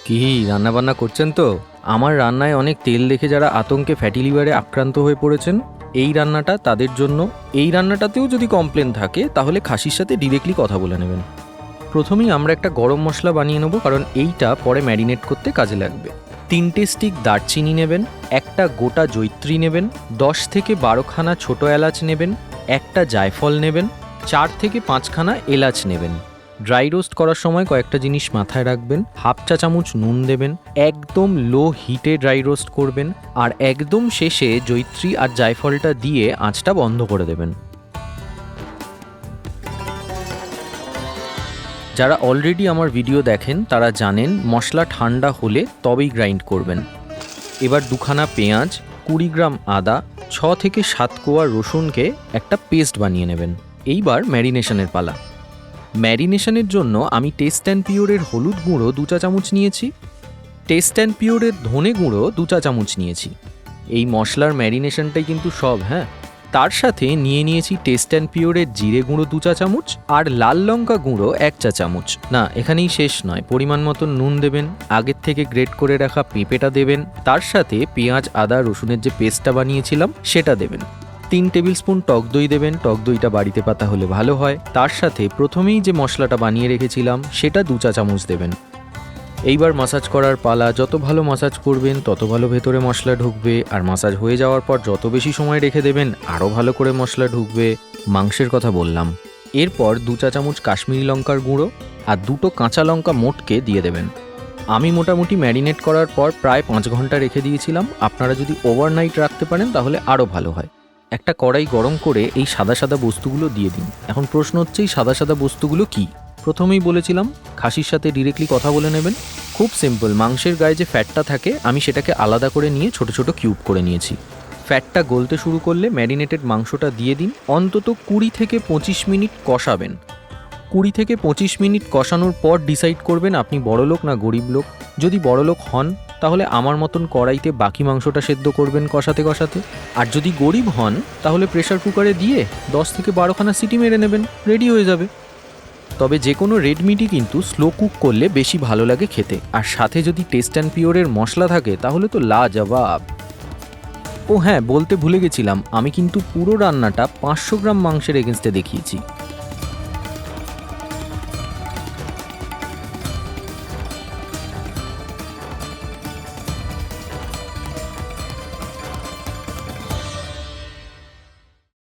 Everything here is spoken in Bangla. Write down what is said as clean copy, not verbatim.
কি রান্নাবান্না করছেন তো? আমার রান্নায় অনেক তেল দেখে যারা আতঙ্কে ফ্যাটি লিভারে আক্রান্ত হয়ে পড়েছেন, এই রান্নাটা তাদের জন্য। এই রান্নাটাতেও যদি কমপ্লেন থাকে তাহলে খাসির সাথে ডিরেক্টলি কথা বলে নেবেন। প্রথমেই আমরা একটা গরম মশলা বানিয়ে নেব, কারণ এইটা পরে ম্যারিনেট করতে কাজে লাগবে। 3টে স্টিক দারচিনি নেবেন, একটা গোটা জয়িত্রী নেবেন, 10 থেকে 12খানা ছোট এলাচ নেবেন, একটা জায়ফল নেবেন, 4 থেকে 5খানা এলাচ নেবেন। ড্রাই রোস্ট করার সময় কয়েকটা জিনিস মাথায় রাখবেন। হাফ চা চামচ নুন দেবেন, একদম লো হিটে ড্রাই রোস্ট করবেন, আর একদম শেষে জয়িত্রী আর জায়ফলটা দিয়ে আঁচটা বন্ধ করে দেবেন। যারা অলরেডি আমার ভিডিও দেখেন তারা জানেন মশলা ঠান্ডা হলে তবেই গ্রাইন্ড করবেন। এবার 2খানা পেঁয়াজ, 20 গ্রাম আদা, 6 থেকে 7 কোয়া রসুনকে একটা পেস্ট বানিয়ে নেবেন। এইবার ম্যারিনেশনের পালা। ম্যারিনেশনের জন্য আমি টেস্ট অ্যান্ড পিওরের হলুদ গুঁড়ো 2 চা চামচ নিয়েছি, টেস্ট অ্যান্ড পিওরের ধনে গুঁড়ো 2 চা চামচ নিয়েছি। এই মশলার ম্যারিনেশনটাই কিন্তু সব। হ্যাঁ, তার সাথে নিয়েছি টেস্ট অ্যান্ড পিওরের জিরে গুঁড়ো 2 চা চামচ আর লাল লঙ্কা গুঁড়ো 1 চা চামচ। না, এখানেই শেষ নয়, পরিমাণ মতো নুন দেবেন, আগের থেকে গ্রেট করে রাখা পেঁপেটা দেবেন, তার সাথে পেঁয়াজ আদা রসুনের যে পেস্টটা বানিয়েছিলাম সেটা দেবেন। 3 টেবিল স্পুন টক দই দেবেন, টক দইটা বাড়িতে পাতা হলে ভালো হয়। তার সাথে প্রথমেই যে মশলাটা বানিয়ে রেখেছিলাম সেটা 2 চা চামচ দেবেন। এইবার মাসাজ করার পালা। যত ভালো মাসাজ করবেন তত ভালো ভেতরে মশলা ঢুকবে, আর মাসাজ হয়ে যাওয়ার পর যত বেশি সময় রেখে দেবেন আরও ভালো করে মশলা ঢুকবে। মাংসের কথা বললাম। এরপর 2 চা চামচ কাশ্মীরি লঙ্কার গুঁড়ো আর 2টো কাঁচা লঙ্কা মোটকে দিয়ে দেবেন। আমি মোটামুটি ম্যারিনেট করার পর প্রায় 5 ঘন্টা রেখে দিয়েছিলাম। আপনারা যদি ওভারনাইট রাখতে পারেন তাহলে আরও ভালো হয়। একটা কড়াই গরম করে এই সাদা সাদা বস্তুগুলো দিয়ে দিন। এখন প্রশ্ন হচ্ছে এই সাদা সাদা বস্তুগুলো কি? প্রথমেই বলেছিলাম খাসির সাথে ডিরেক্টলি কথা বলে নেবেন। খুব সিম্পল, মাংসের গায়ে যে ফ্যাটটা থাকে আমি সেটাকে আলাদা করে নিয়ে ছোট ছোট কিউব করে নিয়েছি। ফ্যাটটা গলতে শুরু করলে ম্যারিনেটেড মাংসটা দিয়ে দিন। অন্তত 20 থেকে 25 মিনিট কষাবেন। 20 থেকে 25 মিনিট কষানোর পর ডিসাইড করবেন আপনি বড়লোক না গরিব লোক। যদি বড়লোক হন তাহলে আমার মতন কড়াইতে বাকি মাংসটা সেদ্ধ করবেন কষাতে কষাতে। আর যদি গরিব হন তাহলে প্রেসার কুকারে দিয়ে 10 থেকে 12খানা সিটি মেরে নেবেন, রেডি হয়ে যাবে। তবে যে কোনো রেড মিটই কিন্তু স্লো কুক করলে বেশি ভালো লাগে খেতে, আর সাথে যদি টেস্ট অ্যান্ড পিওরের মশলা থাকে তাহলে তো লাজবাব। ও হ্যাঁ, বলতে ভুলে গেছিলাম, আমি কিন্তু পুরো রান্নাটা 500 গ্রাম মাংসের এগেনস্টে দেখিয়েছি।